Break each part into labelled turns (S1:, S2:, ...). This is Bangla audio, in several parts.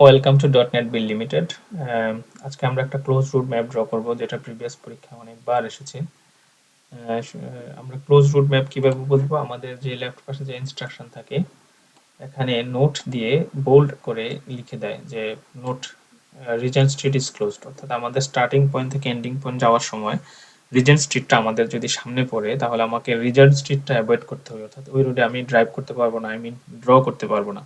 S1: Welcome to dot net bill limited. আজকে আমরা একটা ক্লোজ রুট ম্যাপ ড্র করব, যেটা প্রিভিয়াস পরীক্ষায় অনেকবার এসেছে। আমরা ক্লোজ রুট ম্যাপ কিভাবে বুঝবো? আমাদের যে লেফট পাশে যে ইনস্ট্রাকশন থাকে, এখানে নোট দিয়ে বোল্ড করে লিখে দেয় যে note Regent street is closed, অর্থাৎ আমাদের স্টার্টিং পয়েন্ট থেকে এন্ডিং পয়েন্ট যাওয়ার সময় রিজেন্ট স্ট্রিটটা আমাদের যদি সামনে পড়ে, তাহলে আমাকে রিজেন্ট স্ট্রিটটা অ্যাভয়েড করতে হবে, অর্থাৎ ওই রুটে আমি ড্রাইভ করতে পারবো না, ড্র করতে পারবো না।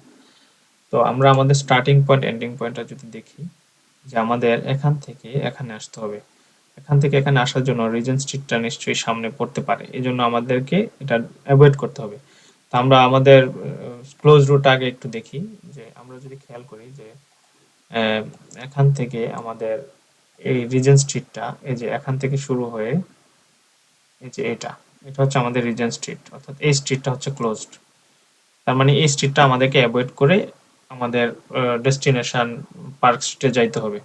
S1: তো আমরা আমাদের স্টার্টিং পয়েন্ট এন্ডিং পয়েন্টটা যদি দেখি, যে আমাদের এখান থেকে এখানে আসতে হবে, এখান থেকে এখানে আসার জন্য রিজেন্ট স্ট্রিটটা নিশ্চয়ই সামনে পড়তে পারে, এই জন্য আমাদেরকে এটা অ্যাভয়েড করতে হবে। তো আমরা আমাদের ক্লোজ রুট আগে একটু দেখি। যে আমরা যদি খেয়াল করি যে আহ, এখান থেকে আমাদের এই রিজেন্ট স্ট্রিটটা, এই যে এখান থেকে শুরু হয়ে এই যে এটা এটা হচ্ছে আমাদের রিজেন্ট স্ট্রিট, অর্থাৎ এই স্ট্রিটটা হচ্ছে ক্লোজড। তার মানে এই স্ট্রিটটা আমাদেরকে অ্যাভয়েড করে আমাদের ডেস্টিনেশন পার্ক স্ট্রিটে যাইতে হবে।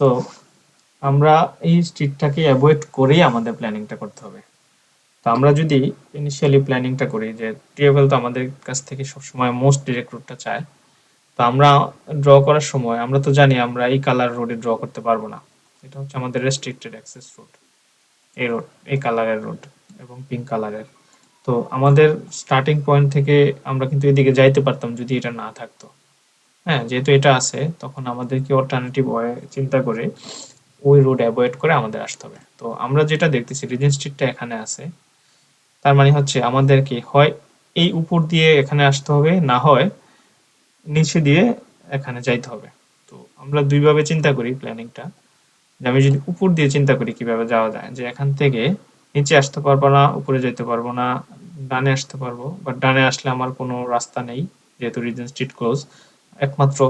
S1: তো আমরা এই স্ট্রিটটাকে অ্যাভয়েড করেই আমাদের প্ল্যানিংটা করতে হবে। তো আমরা যদি ইনিশিয়ালি প্ল্যানিংটা করি, যে ট্রিএভেল তো আমাদের কাছ থেকে সবসময় মোস্ট ডিরেক্ট রুটটা চায়। তো আমরা ড্র করার সময় আমরা তো জানি আমরা এই কালার রোডে ড্র করতে পারবো না। এটা হচ্ছে আমাদের রেস্ট্রিক্টেড অ্যাক্সেস রুট, এই রোড, এই কালারের রোড এবং পিঙ্ক কালারের। তো আমাদের স্টার্টিং পয়েন্ট থেকে আমরা কিন্তু এদিকে যাইতে পারতাম যদি এটা না থাকতো। হ্যাঁ, যেহেতু এটা আছে, তখন আমাদেরকে অল্টারনেটিভ ওয়ে চিন্তা করে ওই রোড অ্যাভয়েড করে আমাদের আসতে হবে। তো আমরা যেটা দেখতেছি, রিজেন্ট স্ট্রিটটা এখানে আছে, তার মানে হচ্ছে আমাদেরকে হয় এই উপর দিয়ে এখানে আসতে হবে, না হয় নিচে দিয়ে এখানে যাইতে হবে। তো আমরা দুইভাবে চিন্তা করি প্ল্যানিংটা। যে আমি যদি উপর দিয়ে চিন্তা করি কিভাবে যাওয়া যায়, যে এখান থেকে নিচে আসতে পারবো না, উপরে যেতে পারবো না, ডানে আসতে পারবো, বাট ডানে আসলে আমার কোনো রাস্তা নেই, যেহেতু রিজেন্ট স্ট্রিট ক্লোজ। একমাত্র,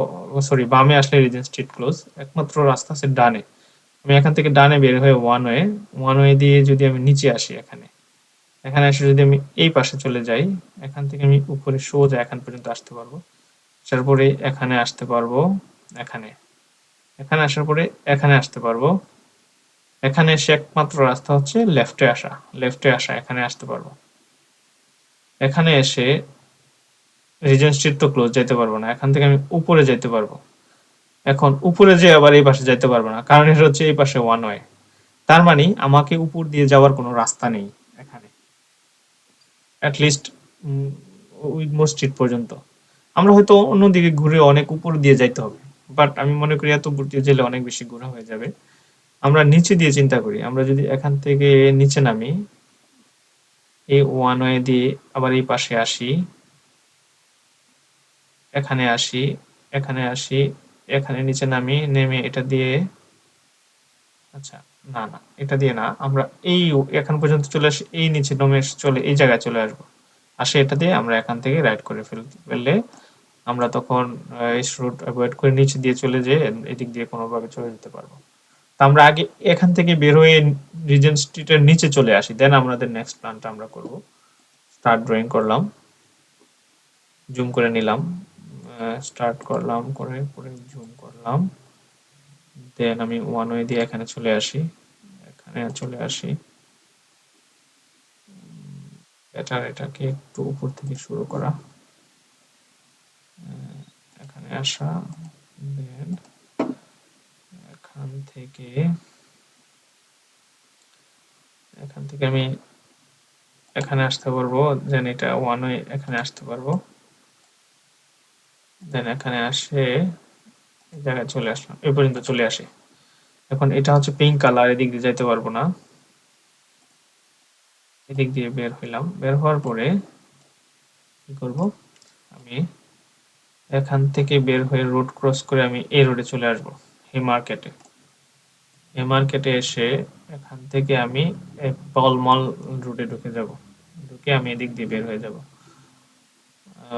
S1: সরি, বামে আসলে রিজেন্ট স্ট্রিট ক্লোজ, একমাত্র রাস্তা আছে ডানে। আমি এখান থেকে ডানে বের হয়ে ওয়ান ওয়ে দিয়ে যদি আমি নিচে আসি, এখানে এখানে এসে যদি আমি এই পাশে চলে যাই, এখান থেকে আমি উপরে সোজা এখান পর্যন্ত আসতে পারবো। আসার পরে এখানে আসতে পারবো, এখানে এখানে আসার পরে এখানে আসতে পারবো। এখানে এসে একমাত্র রাস্তা হচ্ছে লেফটে আসা, এখানে আসতে পারবো। এখানে এসে রিজেন্ট স্ট্রিট তো ক্লোজ, যেতে পারবো না, এখান থেকে আমি উপরে যেতে পারবো। এখন উপরে যে আবার এই পাশে যাইতে পারবো না, কারণ এটা হচ্ছে এই পাশে ওয়ান ওয়ে। তার মানে আমাকে উপর দিয়ে যাওয়ার কোনো রাস্তা নেই এখানে, অ্যাটলিস্ট উইগমোর স্ট্রিট পর্যন্ত। আমরা হয়তো অন্যদিকে ঘুরে অনেক উপর দিয়ে যাইতে হবে, বাট আমি মনে করি এত উপর দিয়ে গেলে অনেক বেশি ঘোরা হয়ে যাবে। আমরা নিচে দিয়ে চিন্তা করি, আমরা যদি এখান থেকে নিচে নামি, এই ওয়ান ওয়ে দিয়ে আবার এই পাশে আসি, এখানে আসি, এখানে আসি, এখানে নিচে নামি, নেমে এটা দিয়ে, আচ্ছা, না না, এটা দিয়ে না, আমরা এই এখান পর্যন্ত চলে আসি, এই নিচে নমে চলে এই জায়গায় চলে আসবো, আসে এটা দিয়ে আমরা এখান থেকে রাইট করে ফেললে আমরা তখন এই রুট অ্যাভয়েড করে নিচে দিয়ে চলে যেয়ে এদিক দিয়ে কোনোভাবে চলে যেতে পারবো। তো আমরা আগে এখান থেকে বের হয়ে রিজেন্ট স্ট্রিটের নিচে চলে আসি, দেন আমাদের নেক্সট প্ল্যানটা আমরা করব। স্টার্ট ড্রয়িং করলাম, জুম করে নিলাম, স্টার্ট করলাম, করে পরে জুম করলাম, দেন আমি ওয়ান ওয়ে দিয়ে এখানে চলে আসি, এখানে চলে আসি। বেটার এটাকে একটু উপর থেকে শুরু করা, এখানে আসা, দেন এখান থেকে আমি এখানে আসতে পারবো, দেন এটা ওয়ান ওয়ে এখানে আসতে পারবো, দেন এখানে আসে এই জায়গায় চলে আসলাম, এই পর্যন্ত চলে আসে। এখন এটা হচ্ছে পিঙ্ক কালার, এদিক দিয়ে যাইতে পারবো না, এদিক দিয়ে বের হইলাম, বের হওয়ার পরে কি করব, আমি এখান থেকে বের হয়ে রোড ক্রস করে আমি এই রোডে চলে আসব, এই মার্কেটে। এই মার্কেটে এসে এখান থেকে আমি পলমল রুটে ঢুকে যাব, ঢুকে আমি এদিক দিয়ে বের হয়ে যাব।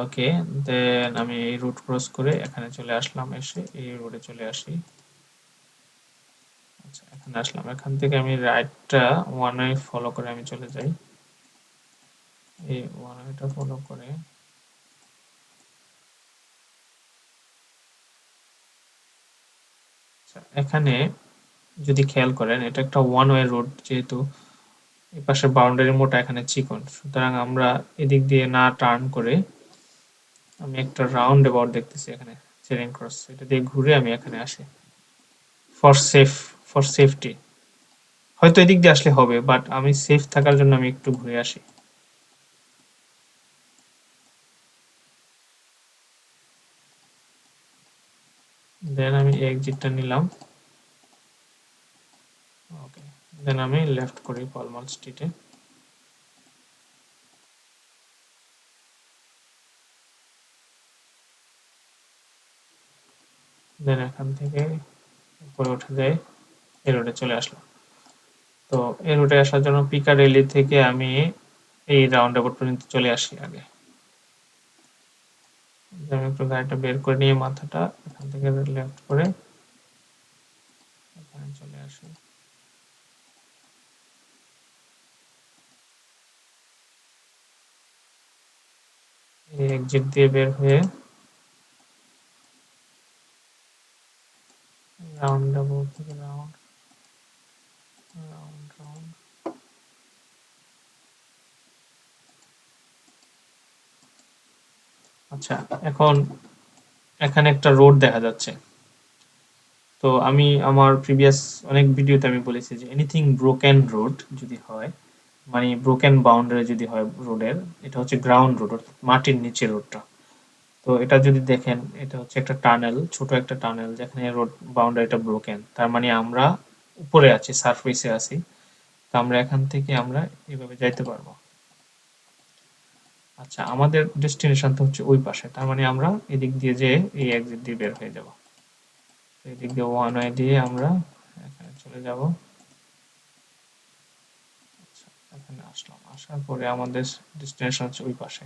S1: ওকে, দেন আমি এই রুট ক্রস করে এখানে চলে আসলাম, এসে এই রোডে চলে আসি। আচ্ছা, এখানে আসলাম, এখান থেকে আমি রাইটটা ওয়ান ওয়ে ফলো করে আমি চলে যাই, এই ওয়ান ওয়েটা ফলো করে। আচ্ছা, এখানে যদি খেয়াল করেন, এটা একটা ওয়ান ওয়ে রোড, যেহেতু এই পাশের বাউন্ডারি মোটা, এখানে চিকন, সুতরাং আমরা এদিক দিয়ে না টার্ন করে আমি একটা রাউন্ড অ্যাবাউট দেখতেছি এখানে, চেরিং ক্রস এটা দিয়ে ঘুরে আমি এখানে আসি ফর সেফ ফর সেফটি। হয়তো এদিক দিয়ে আসলে হবে, বাট আমি সেফ থাকার জন্য আমি একটু ঘুরে আসি। দেন আমি এই এক্সিটটা নিলাম। ওকে, দেন আমি লেফট করি পলমাল স্ট্রিটে। দেন এখান থেকে উপরে উঠে যাই, এই রোডে চলে আসলাম। তো এই রোডে আসার জন্য পিকাডেলি থেকে আমি এই রাউন্ড অ্যাবাউট পর্যন্ত চলে আসি আগে। আমি একটু গাড়িটা বের করে নিয়ে মাথাটা এখান থেকে লেফট করে এখানে চলে আসি। এই এক্সিট দিয়ে বের হয়ে রাউন্ড অ্যাবাউট থেকে রাউন্ড রাউন্ড রাউন্ড। আচ্ছা, এখন এখানে একটা রোড দেখা যাচ্ছে। তো আমি আমার প্রিভিয়াস অনেক ভিডিওতে আমি বলেছি যে এনিথিং ব্রোকেন রোড যদি হয়, মানে ব্রোকেন বাউন্ডারি যদি হয় রোডের, এটা হচ্ছে গ্রাউন্ড রোড, অর্থাৎ মাটির নিচের রোডটা। তো এটা যদি দেখেন, এটা হচ্ছে একটা টানেল, ছোট একটা টানেল, যেখানে রোড বাউন্ডারিটা ব্রোকেন, তার মানে আমরা উপরে আছি, সারফেসে আছি। তো আমরা এখান থেকে আমরা এভাবে যাইতে পারবো। আচ্ছা, আমাদের ডেস্টিনেশন তো হচ্ছে ওই পাশে, তার মানে আমরা এদিক দিয়ে যেয়ে এই এক্সিট দিয়ে বের হয়ে যাব। এদিক দিয়ে ওয়ান ওয়ে দিয়ে আমরা এখানে চলে যাব। আচ্ছা, এখানে আসলাম, আসার পরে আমাদের ডেস্টিনেশন হচ্ছে ওই পাশে।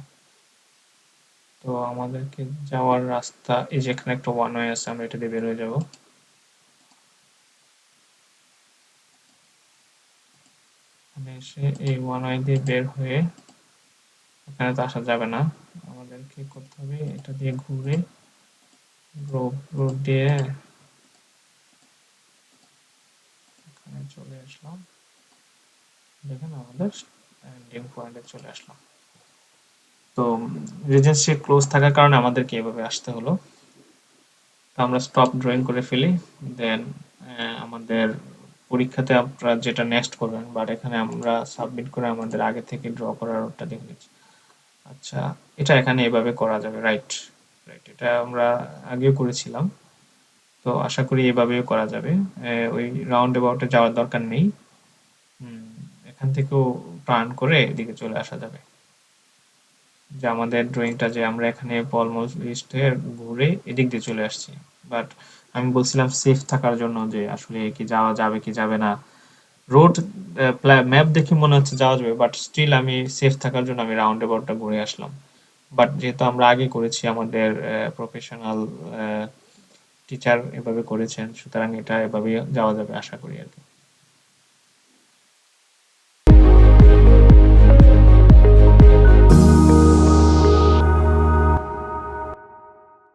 S1: তো আমাদেরকে যাওয়ার রাস্তা এই যে এখানে একটা ওয়ান ওয়ে আছে, আমরা এটা দিয়ে বের হয়ে যাব। এখানে এসে এই ওয়ান ওয়ে দিয়ে বের হয়ে এখানে তো আসা যাবে না, আমাদেরকে করতে হবে এটা দিয়ে ঘুরে গ্রোভ রোড দিয়ে এখানে চলে আসলাম। দেখেন আমাদের এন্ডিং পয়েন্টে চলে আসলাম। তো রিজেন্সি ক্লোজ থাকার কারণে আমাদেরকে এভাবে আসতে হলো। তো আমরা স্টপ ড্রয়িং করে ফেলি। দেন আমাদের পরীক্ষাতে আপনারা যেটা নেক্সট করবেন, বাট এখানে আমরা সাবমিট করে আমাদের আগে থেকে ড্র করার ওটা দেখে নিচ্ছি। আচ্ছা, এটা এখানে এভাবে করা যাবে, রাইট? রাইট, এটা আমরা আগেও করেছিলাম। তো আশা করি এভাবেও করা যাবে। ওই রাউন্ড অ্যাবাউটে যাওয়ার দরকার নেই। হুম, এখান থেকেও টার্ন করে এদিকে চলে আসা যাবে। যে আমাদের ড্রয়িংটা যে আমরা এখানে অলমোস্ট লিস্ট হয়ে ঘুরে এদিক দিয়ে চলে আসছি। বাট আমি বলছিলাম সেফ থাকার জন্য যে আসলে কি যাওয়া যাবে কি যাবে না। রোড ম্যাপ দেখে মনে হচ্ছে যাওয়া যাবে, বাট স্টিল আমি সেফ থাকার জন্য আমি রাউন্ড অ্যাবাউটটা ঘুরে আসলাম। বাট যেহেতু আমরা আগে করেছি, আমাদের প্রফেশনাল টিচার এভাবে করেছেন, সুতরাং এটা এভাবেই যাওয়া যাবে আশা করি আর কি।